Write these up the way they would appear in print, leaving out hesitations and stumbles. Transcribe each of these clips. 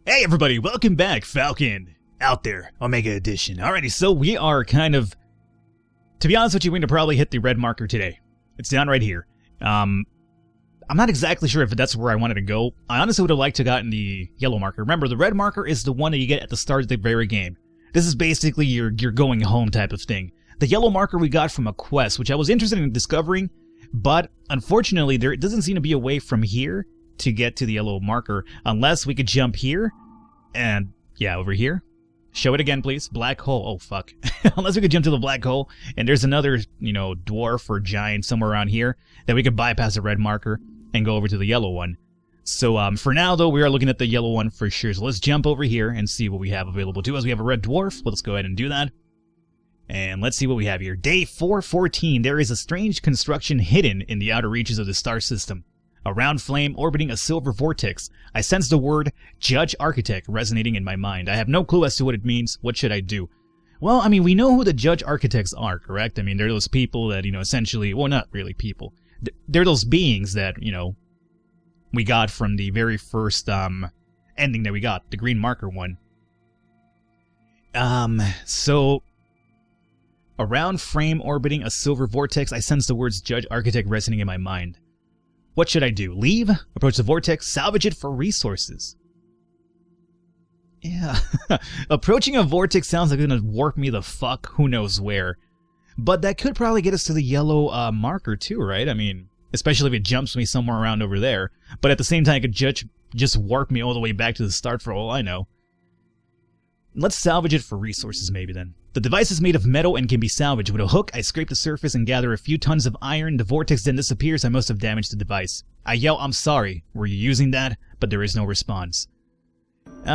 Hey everybody, welcome back, Falcon, out there, Omega Edition. Alrighty, so we are kind of, to be honest with you, we're going to probably hit the red marker today. It's down right here. I'm not exactly sure if that's where I wanted to go. I honestly would have liked to have gotten the yellow marker. Remember, the red marker is the one that you get at the start of the very game. This is basically your going home type of thing. The yellow marker we got from a quest, which I was interested in discovering, but unfortunately there doesn't seem to be a way from here to get to the yellow marker, unless we could jump here, and, yeah, over here. Show it again, please. Black hole. Oh, fuck. Unless we could jump to the black hole, and there's another, dwarf or giant somewhere around here, that we could bypass the red marker and go over to the yellow one. So, for now, though, we are looking at the yellow one for sure. So let's jump over here and see what we have available to us. We have a red dwarf. Let's go ahead and do that. And let's see what we have here. Day 414. There is a strange construction hidden in the outer reaches of the star system. A round flame orbiting a silver vortex. I sense the word Judge Architect resonating in my mind. I have no clue as to what it means. What should I do? Well, I mean, we know who the Judge Architects are, correct? I mean, they're those people that, essentially, well, not really people. They're those beings that, we got from the very first, ending that we got, the green marker one. So, a round frame orbiting a silver vortex. I sense the words Judge Architect resonating in my mind. What should I do? Leave? Approach the vortex? Salvage it for resources? Yeah. Approaching a vortex sounds like it's gonna warp me the fuck who knows where. But that could probably get us to the yellow marker too, right? I mean, especially if it jumps me somewhere around over there. But at the same time, it could just warp me all the way back to the start for all I know. Let's salvage it for resources maybe then. The device is made of metal and can be salvaged. With a hook, I scrape the surface and gather a few tons of iron. The vortex then disappears. I must have damaged the device. I yell, I'm sorry. Were you using that? But there is no response.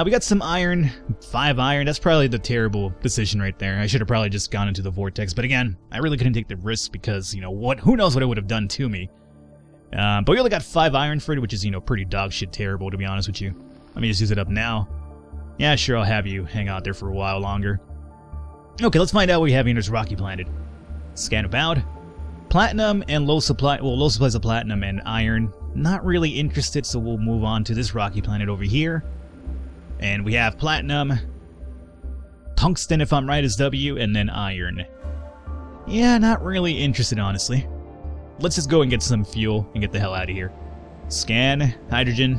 We got some iron. 5 iron. That's probably the terrible decision right there. I should have probably just gone into the vortex. But again, I really couldn't take the risk because, who knows what it would have done to me. But we only got 5 iron for it, which is, pretty dog shit terrible, to be honest with you. Let me just use it up now. Yeah, sure, I'll have you hang out there for a while longer. Okay, let's find out what we have here in this rocky planet. Scan about. Platinum and low supply, well, low supplies of platinum and iron. Not really interested, so we'll move on to this rocky planet over here. And we have platinum, tungsten, if I'm right, is W, and then iron. Yeah, not really interested, honestly. Let's just go and get some fuel and get the hell out of here. Scan, hydrogen,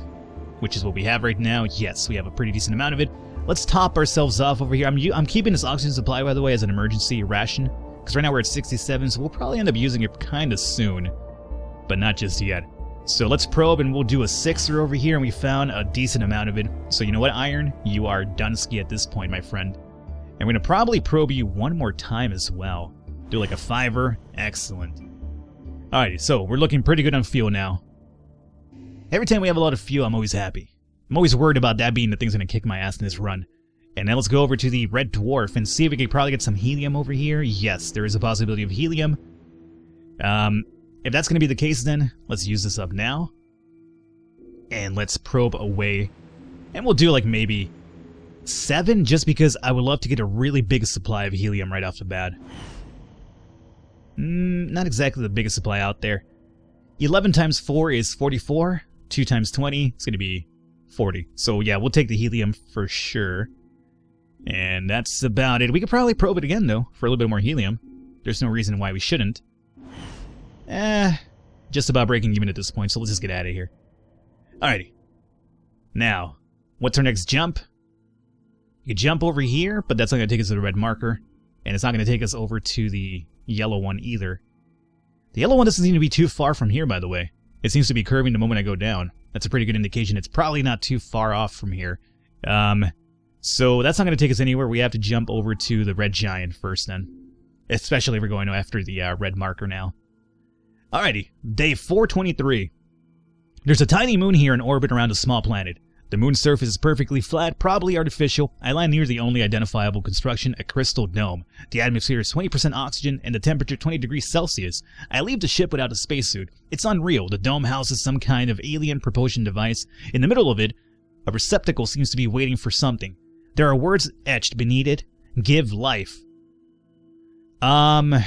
which is what we have right now. Yes, we have a pretty decent amount of it. Let's top ourselves off over here. I'm keeping this oxygen supply, by the way, as an emergency ration. Because right now we're at 67, so we'll probably end up using it kind of soon. But not just yet. So let's probe, and we'll do a 6er over here, and we found a decent amount of it. So you know what, iron? You are Dunsky at this point, my friend. And we're going to probably probe you one more time as well. Do like a 5er. Excellent. Alrighty, so we're looking pretty good on fuel now. Every time we have a lot of fuel, I'm always happy. I'm always worried about that being the thing's going to kick my ass in this run. And then let's go over to the red dwarf and see if we can probably get some helium over here. Yes, there is a possibility of helium. If that's going to be the case, then let's use this up now. And let's probe away. And we'll do like maybe 7, just because I would love to get a really big supply of helium right off the bat. Not exactly the biggest supply out there. 11 times 4 is 44. 2 times 20, it's going to be 40. So yeah, we'll take the helium for sure. And that's about it. We could probably probe it again, though, for a little bit more helium. There's no reason why we shouldn't. Just about breaking even at this point, so let's just get out of here. Alrighty. Now, what's our next jump? You can jump over here, but that's not going to take us to the red marker. And it's not going to take us over to the yellow one either. The yellow one doesn't seem to be too far from here, by the way. It seems to be curving the moment I go down. That's a pretty good indication. It's probably not too far off from here. So that's not going to take us anywhere. We have to jump over to the red giant first then. Especially if we're going after the red marker now. Alrighty, day 423. There's a tiny moon here in orbit around a small planet. The moon's surface is perfectly flat, probably artificial. I land near the only identifiable construction, a crystal dome. The atmosphere is 20% oxygen and the temperature 20 degrees Celsius. I leave the ship without a spacesuit. It's unreal. The dome houses some kind of alien propulsion device. In the middle of it, a receptacle seems to be waiting for something. There are words etched beneath it. Give life. That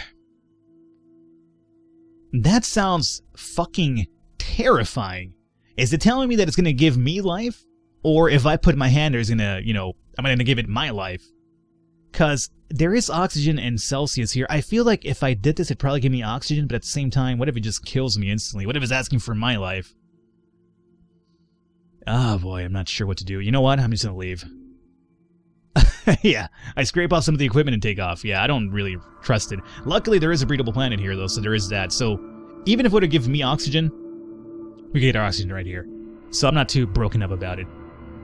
sounds fucking terrifying. Is it telling me that it's going to give me life? or if I put my hand there, it's gonna, you know, I'm gonna give it my life. Because there is oxygen and Celsius here. I feel like if I did this, it'd probably give me oxygen, but at the same time, what if it just kills me instantly? What if it's asking for my life? Oh boy, I'm not sure what to do. You know what? I'm just gonna leave. Yeah, I scrape off some of the equipment and take off. Yeah, I don't really trust it. Luckily, there is a breedable planet here, though, so there is that. So, even if it would have given me oxygen, we could get our oxygen right here. So I'm not too broken up about it.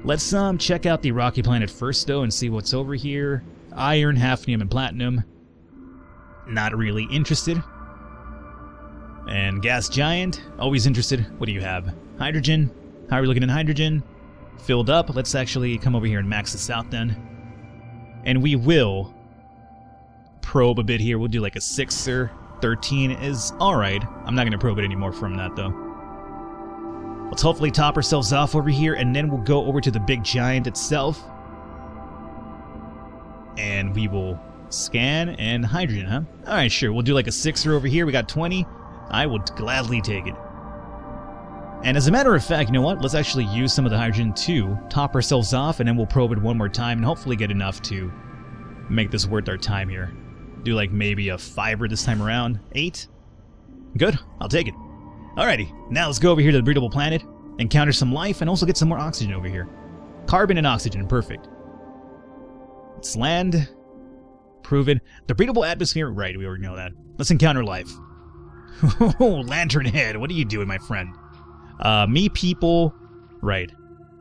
Let's check out the rocky planet first, though, and see what's over here. Iron, hafnium, and platinum. Not really interested. And gas giant, always interested. What do you have? Hydrogen. How are we looking at hydrogen? Filled up. Let's actually come over here and max this out then. And we will probe a bit here. We'll do like a 6er. 13 is alright. I'm not going to probe it anymore from that, though. Let's hopefully top ourselves off over here, and then we'll go over to the big giant itself. And we will scan and hydrogen, huh? Alright, sure. We'll do like a 6er over here. We got 20. I would gladly take it. And as a matter of fact, you know what? Let's actually use some of the hydrogen to top ourselves off, and then we'll probe it one more time and hopefully get enough to make this worth our time here. Do like maybe a 5er this time around. 8? Good. I'll take it. Alrighty. Now let's go over here to the breedable planet, encounter some life, and also get some more oxygen over here. Carbon and oxygen. Perfect. Let's land. Prove it. The breedable atmosphere. Right, we already know that. Let's encounter life. Oh, lantern head. What are you doing, my friend? Me, people, right.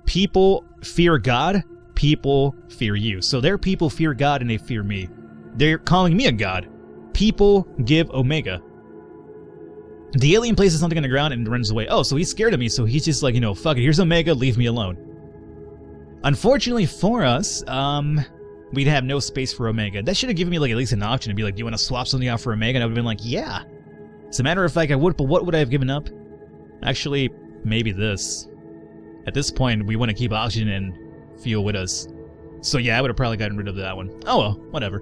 People fear God, people fear you. So their people fear God and they fear me. They're calling me a god. People give Omega. The alien places something on the ground and runs away. Oh, so he's scared of me, so he's just like, you know, fuck it, here's Omega, leave me alone. Unfortunately for us, we'd have no space for Omega. That should have given me like at least an option to be like, do you want to swap something out for Omega? And I would have been like, yeah. As a matter of fact, I would, but what would I have given up? Actually, maybe this. At this point, we want to keep oxygen and fuel with us. So yeah, I would have probably gotten rid of that one. Oh well, whatever.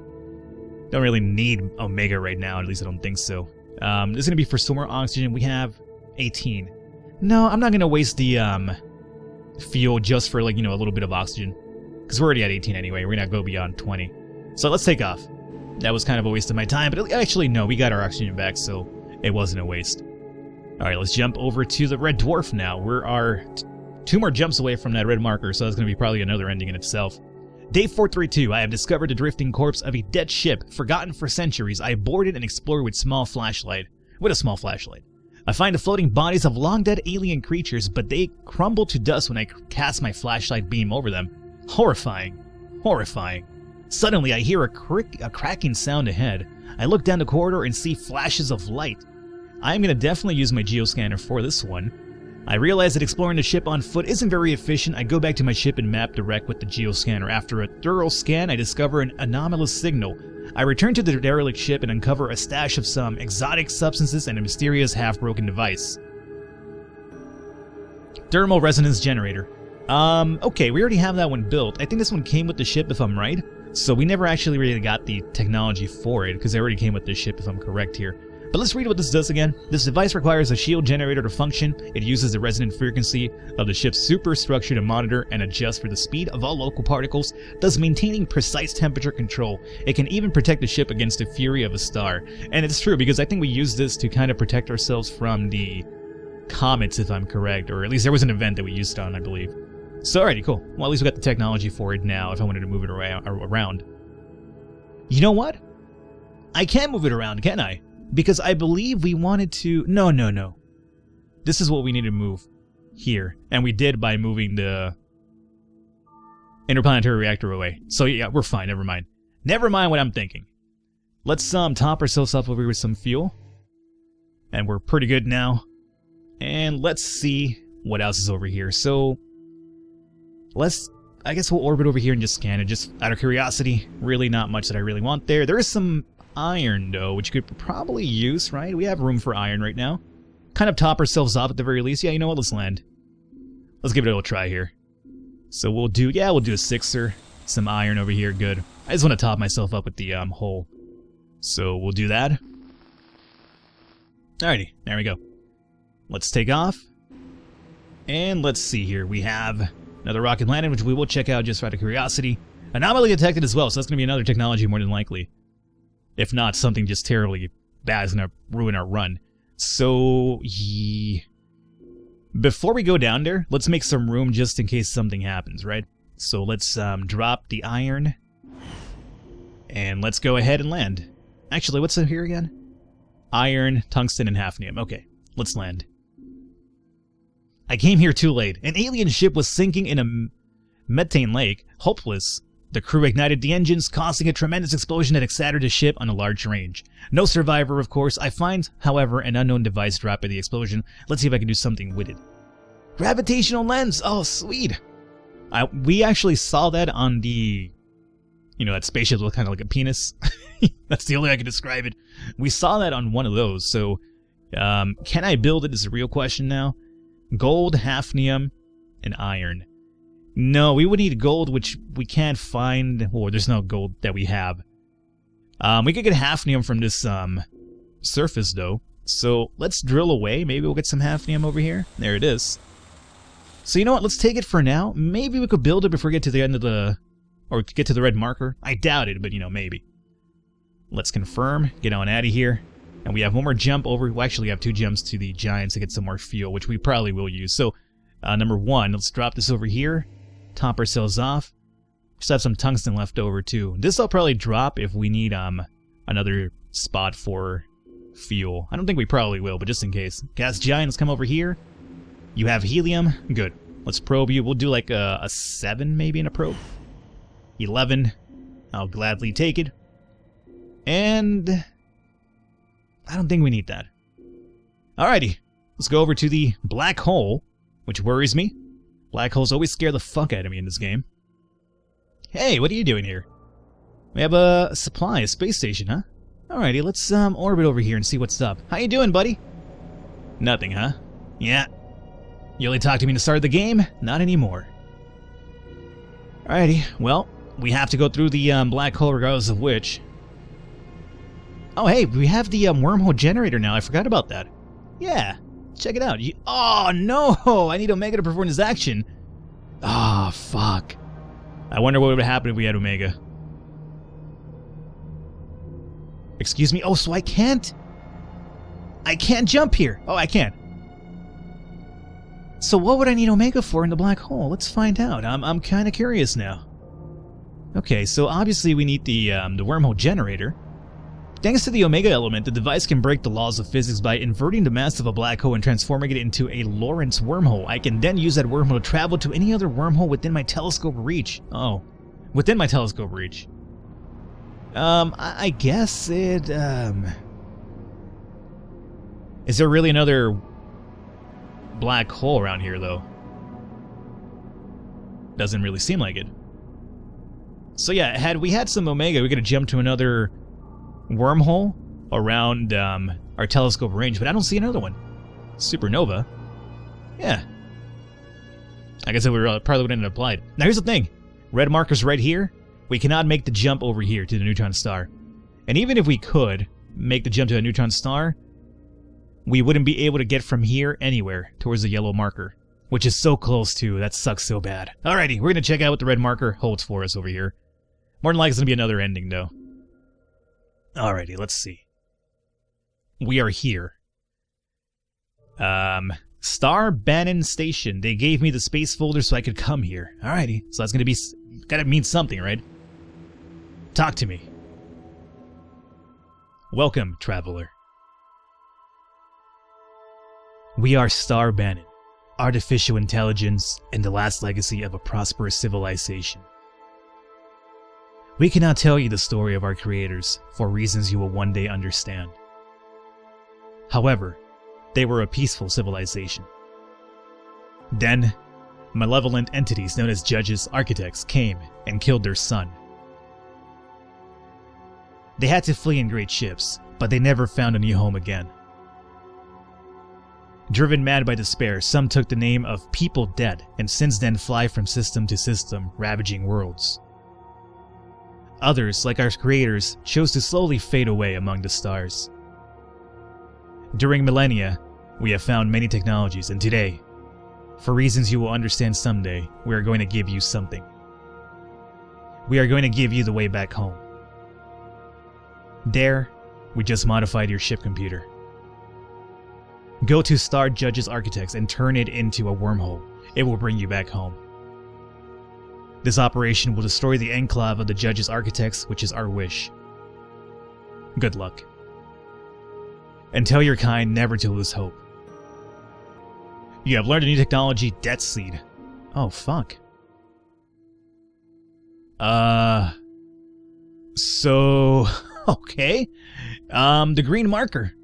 Don't really need Omega right now, at least I don't think so. This is going to be for some more oxygen. We have 18. No, I'm not going to waste the fuel just for, like, you know, a little bit of oxygen. Because we're already at 18 anyway. We're going to go beyond 20. So let's take off. That was kind of a waste of my time, but actually, no, we got our oxygen back, so it wasn't a waste. Alright, let's jump over to the red dwarf now. We are 2 more jumps away from that red marker, so that's going to be probably another ending in itself. Day 432, I have discovered the drifting corpse of a dead ship, forgotten for centuries. I boarded and explored with a small flashlight. I find the floating bodies of long-dead alien creatures, but they crumble to dust when I cast my flashlight beam over them. Horrifying. Horrifying. Suddenly, I hear a cracking sound ahead. I look down the corridor and see flashes of light. I'm going to definitely use my geoscanner for this one. I realize that exploring the ship on foot isn't very efficient. I go back to my ship and map direct with the geoscanner. After a thorough scan, I discover an anomalous signal. I return to the derelict ship and uncover a stash of some exotic substances and a mysterious half-broken device. Thermal resonance generator. Okay, we already have that one built. I think this one came with the ship, if I'm right. So we never actually really got the technology for it, because it already came with the ship, if I'm correct here. But let's read what this does again. This device requires a shield generator to function. It uses the resonant frequency of the ship's superstructure to monitor and adjust for the speed of all local particles, thus maintaining precise temperature control. It can even protect the ship against the fury of a star. And it's true, because I think we used this to kind of protect ourselves from the comets, if I'm correct. Or at least there was an event that we used it on, I believe. So alrighty, cool. Well, at least we got the technology for it now, if I wanted to move it around. You know what? I can move it around, can't I? Because I believe we wanted to... No. This is what we need to move here. And we did by moving the interplanetary reactor away. So yeah, we're fine. Never mind. Never mind what I'm thinking. Let's top ourselves up over here with some fuel. And we're pretty good now. And let's see what else is over here. So I guess we'll orbit over here and just scan it. Just out of curiosity. Really not much that I really want there. There is some iron, though, which you could probably use, right? We have room for iron right now. Kind of top ourselves off at the very least. Yeah, you know what? Let's land. Let's give it a little try here. So we'll do a 6er. Some iron over here. Good. I just want to top myself up with the hole. So we'll do that. Alrighty, there we go. Let's take off. And let's see here. We have Another rocket landed, which we will check out just out of curiosity. Anomaly detected as well, so that's going to be another technology more than likely. If not, something just terribly bad is going to ruin our run. So, before we go down there, let's make some room just in case something happens, right? So let's drop the iron. And let's go ahead and land. Actually, what's in here again? Iron, tungsten, and hafnium. Okay, let's land. I came here too late. An alien ship was sinking in a methane lake. Hopeless. The crew ignited the engines, causing a tremendous explosion that excited the ship on a large range. No survivor, of course. I find, however, an unknown device dropped by the explosion. Let's see if I can do something with it. Gravitational lens! Oh, sweet! We actually saw that on the... You know, that spaceship looked kind of like a penis. That's the only way I can describe it. We saw that on one of those, so... can I build it is a real question now. Gold, hafnium, and iron. No, we would need gold, which we can't find. Oh, there's no gold that we have. We could get hafnium from this surface, though. So let's drill away. Maybe we'll get some hafnium over here. There it is. So you know what? Let's take it for now. Maybe we could build it before we get to the end of the... Or get to the red marker. I doubt it, but you know, maybe. Let's confirm. Get on out of here. And we have one more jump over. We actually have 2 jumps to the giants to get some more fuel, which we probably will use. So, number 1, let's drop this over here. Top ourselves off. Just have some tungsten left over, too. This I'll probably drop if we need another spot for fuel. I don't think we probably will, but just in case. Gas giant, let's come over here. You have helium. Good. Let's probe you. We'll do like a 7 maybe in a probe. 11. I'll gladly take it. And... I don't think we need that. Alrighty, let's go over to the black hole, which worries me. Black holes always scare the fuck out of me in this game. Hey, what are you doing here? We have a supply, a space station, huh? Alrighty, let's orbit over here and see what's up. How you doing, buddy? Nothing, huh? Yeah. You only talked to me to start the game? Not anymore. Alrighty, well, we have to go through the black hole regardless of which. Oh, hey, we have the wormhole generator now. I forgot about that. Yeah, check it out. Oh, no! I need Omega to perform this action. Ah, fuck. I wonder what would happen if we had Omega. Excuse me? Oh, so I can't jump here. Oh, I can. So what would I need Omega for in the black hole? Let's find out. I'm kind of curious now. Okay, so obviously we need the wormhole generator. Thanks to the Omega element, the device can break the laws of physics by inverting the mass of a black hole and transforming it into a Lorentz wormhole. I can then use that wormhole to travel to any other wormhole within my telescope reach. Oh, within my telescope reach. I guess it, Is there really another black hole around here, though? Doesn't really seem like it. So yeah, had we had some Omega, we could have jumped to another wormhole around our telescope range, but I don't see another one. Supernova? Yeah. I guess it would probably wouldn't have applied. Now here's the thing. Red marker's right here. We cannot make the jump over here to the neutron star. And even if we could make the jump to a neutron star, we wouldn't be able to get from here anywhere towards the yellow marker, which is so close too. That sucks so bad. Alrighty, we're going to check out what the red marker holds for us over here. More than likely it's going to be another ending, though. Alrighty, let's see. We are here. Star Bannon Station. They gave me the space folder so I could come here. Alrighty, so that's gotta mean something, right? Talk to me. Welcome, traveler. We are Star Bannon, artificial intelligence and the last legacy of a prosperous civilization. We cannot tell you the story of our creators for reasons you will one day understand. However, they were a peaceful civilization. Then, malevolent entities known as judges, architects came and killed their son. They had to flee in great ships, but they never found a new home again. Driven mad by despair, some took the name of People Dead and since then fly from system to system, ravaging worlds. Others, like our creators, chose to slowly fade away among the stars. During millennia, we have found many technologies, and today, For reasons you will understand someday, we are going to give you something. We are going to give you the way back home. There, we just modified your ship computer. Go to Star Judge's Architects and turn it into a wormhole. It will bring you back home. This operation will destroy the enclave of the Judge's Architects, which is our wish. Good luck. And tell your kind never to lose hope. You have learned a new technology, Death Seed. Oh, fuck. So... Okay. The green marker.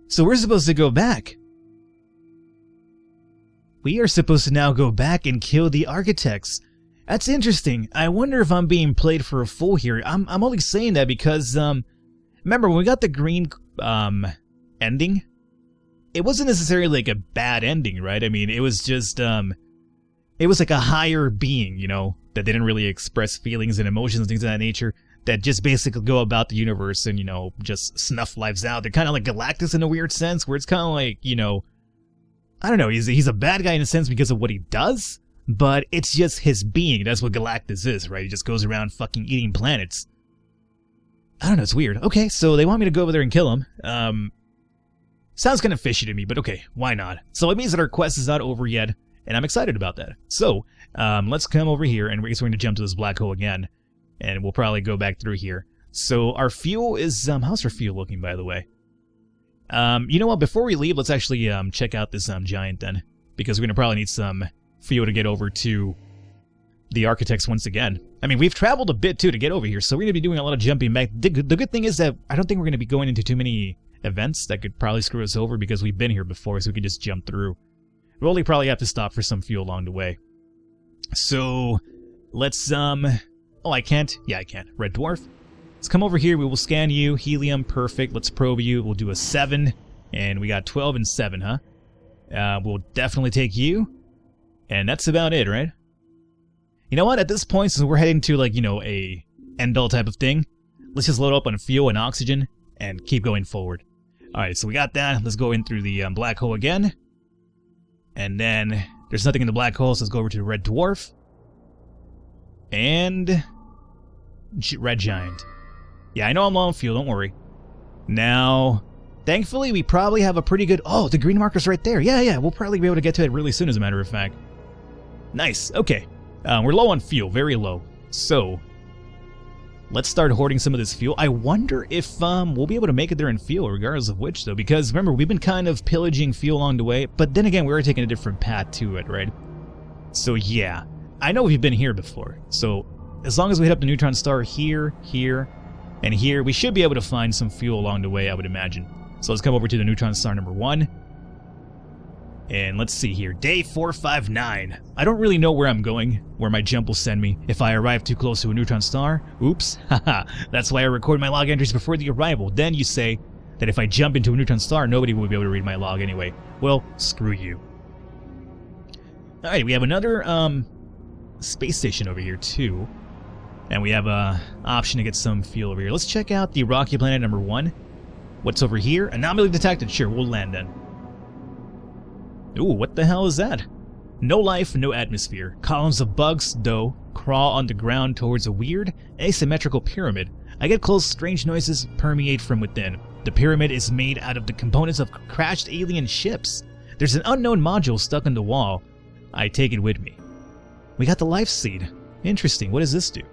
So we're supposed to go back. We are supposed to now go back and kill the Architects. That's interesting. I wonder if I'm being played for a fool here. I'm only saying that because, remember when we got the green, ending? It wasn't necessarily like a bad ending, right? I mean, it was just, it was like a higher being, you know, that didn't really express feelings and emotions and things of that nature, that just basically go about the universe and, you know, just snuff lives out. They're kind of like Galactus in a weird sense, where it's kind of like, you know, I don't know, he's a bad guy in a sense because of what he does, but it's just his being. That's what Galactus is, right? He just goes around fucking eating planets. I don't know, it's weird. Okay, so they want me to go over there and kill him. Sounds kind of fishy to me, but okay, why not? So it means that our quest is not over yet, and I'm excited about that. So, let's come over here, and we're just going to jump to this black hole again, and we'll probably go back through here. So our fuel is, how's our fuel looking, by the way? You know what, before we leave, let's actually check out this giant then, because we're going to probably need some fuel to get over to the Architects once again. I mean, we've traveled a bit, too, to get over here, so we're going to be doing a lot of jumping back. The good thing is that I don't think we're going to be going into too many events that could probably screw us over because we've been here before, so we could just jump through. We'll only probably have to stop for some fuel along the way. So, let's, oh, I can't? Yeah, I can. Red Dwarf. Let's come over here. We will scan you. Helium, perfect. Let's probe you. We'll do a 7. And we got 12 and 7, huh? We'll definitely take you. And that's about it, right? You know what? At this point, since we're heading to, like, you know, a end-all type of thing, let's just load up on fuel and oxygen and keep going forward. Alright, so we got that. Let's go in through the black hole again. And then, there's nothing in the black hole, so let's go over to the Red Dwarf. And... Red Giant. Yeah, I know I'm low on fuel, don't worry. Now, thankfully, we probably have a pretty good... Oh, the green marker's right there. Yeah, we'll probably be able to get to it really soon, as a matter of fact. Nice, okay. We're low on fuel, very low. So, let's start hoarding some of this fuel. I wonder if we'll be able to make it there in fuel, regardless of which, though. Because, remember, we've been kind of pillaging fuel along the way. But then again, we are taking a different path to it, right? So, yeah. I know we've been here before. So, as long as we hit up the neutron star here, and here, we should be able to find some fuel along the way, I would imagine. So, let's come over to the neutron star number 1. And let's see here. Day 459. I don't really know where I'm going, where my jump will send me. If I arrive too close to a neutron star, oops, haha. That's why I record my log entries before the arrival. Then you say that if I jump into a neutron star, nobody will be able to read my log anyway. Well, screw you. Alright, we have another space station over here too. And we have a option to get some fuel over here. Let's check out the rocky planet number 1. What's over here? Anomaly detected. Sure, we'll land then. Ooh, what the hell is that? No life, no atmosphere. Columns of bugs, though, crawl on the ground towards a weird, asymmetrical pyramid. I get close, strange noises permeate from within. The pyramid is made out of the components of crashed alien ships. There's an unknown module stuck in the wall. I take it with me. We got the life seed. Interesting, what does this do?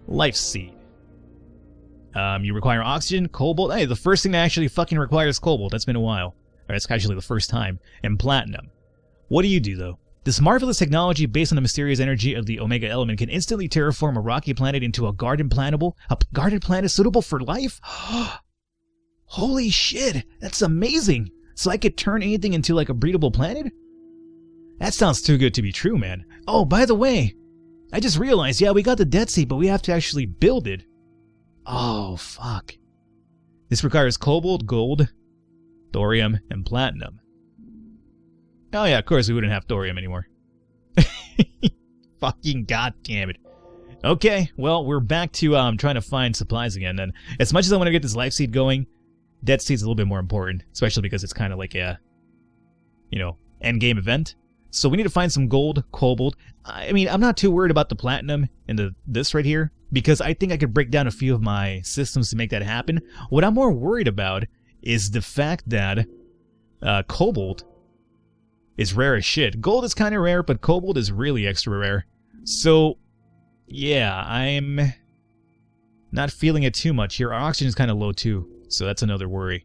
Life seed. You require oxygen, cobalt. Hey, the first thing that actually fucking requires cobalt. That's been a while. Or that's actually the first time. And platinum. What do you do, though? This marvelous technology based on the mysterious energy of the Omega element can instantly terraform a rocky planet into a garden planet suitable for life? Holy shit, that's amazing! So I could turn anything into like a breedable planet? That sounds too good to be true, man. Oh, by the way, I just realized, yeah, we got the Dead Sea, but we have to actually build it. Oh, fuck. This requires cobalt, gold, thorium, and platinum. Oh yeah, of course we wouldn't have thorium anymore. Fucking goddamn it. Okay, well, we're back to trying to find supplies again, and as much as I want to get this life seed going, Dead Seed's a little bit more important, especially because it's kind of like a, you know, end game event. So we need to find some gold, cobalt. I mean, I'm not too worried about the platinum and this right here, because I think I could break down a few of my systems to make that happen. What I'm more worried about is the fact that cobalt is rare as shit. Gold is kind of rare, but cobalt is really extra rare. So, yeah, I'm not feeling it too much here. Our oxygen is kind of low too, so that's another worry.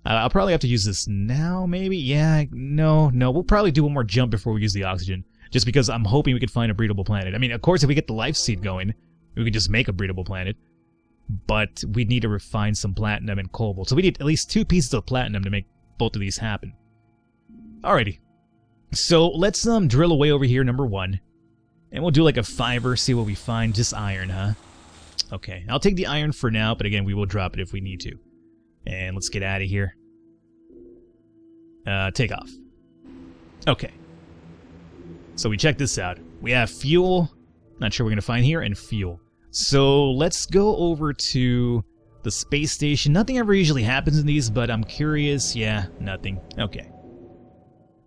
I'll probably have to use this now, maybe? Yeah, no. We'll probably do one more jump before we use the oxygen, just because I'm hoping we could find a breedable planet. I mean, of course, if we get the life seed going, we could just make a breedable planet. But we need to refine some platinum and cobalt. So we need at least 2 pieces of platinum to make both of these happen. Alrighty. So let's drill away over here, number 1. And we'll do like a 5er, see what we find. Just iron, huh? Okay, I'll take the iron for now, but again, we will drop it if we need to. And let's get out of here. Take off. Okay. So we check this out. We have fuel. Not sure what we're going to find here. And fuel. So let's go over to the space station. Nothing ever usually happens in these, but I'm curious. Yeah, nothing. Okay.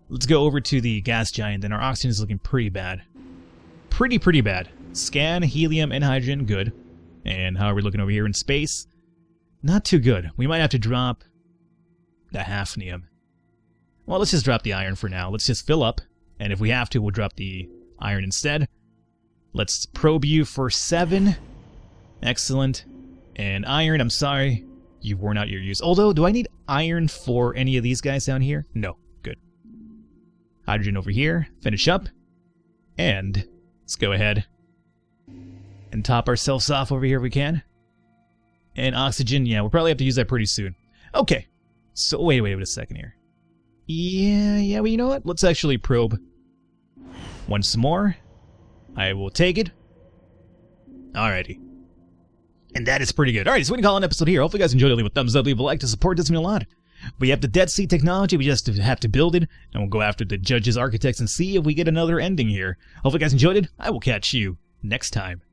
Let's go over to the gas giant. And our oxygen is looking pretty bad. Pretty bad. Scan, helium, and hydrogen. Good. And how are we looking over here in space? Not too good. We might have to drop the hafnium. Well, let's just drop the iron for now. Let's just fill up. And if we have to, we'll drop the iron instead. Let's probe you for 7. Excellent. And iron, I'm sorry. You've worn out your use. Although, do I need iron for any of these guys down here? No. Good. Hydrogen over here. Finish up. And let's go ahead and top ourselves off over here if we can. And oxygen, yeah, we'll probably have to use that pretty soon. Okay. So, wait a second here. Yeah, well, you know what? Let's actually probe once more. I will take it. Alrighty. And that is pretty good. Alright, so we can call an episode here. Hopefully you guys enjoyed it. Leave a thumbs up, leave a like to support. This means a lot. We have the Dead Sea technology. We just have to build it. And we'll go after the judges, architects, and see if we get another ending here. Hopefully you guys enjoyed it. I will catch you next time.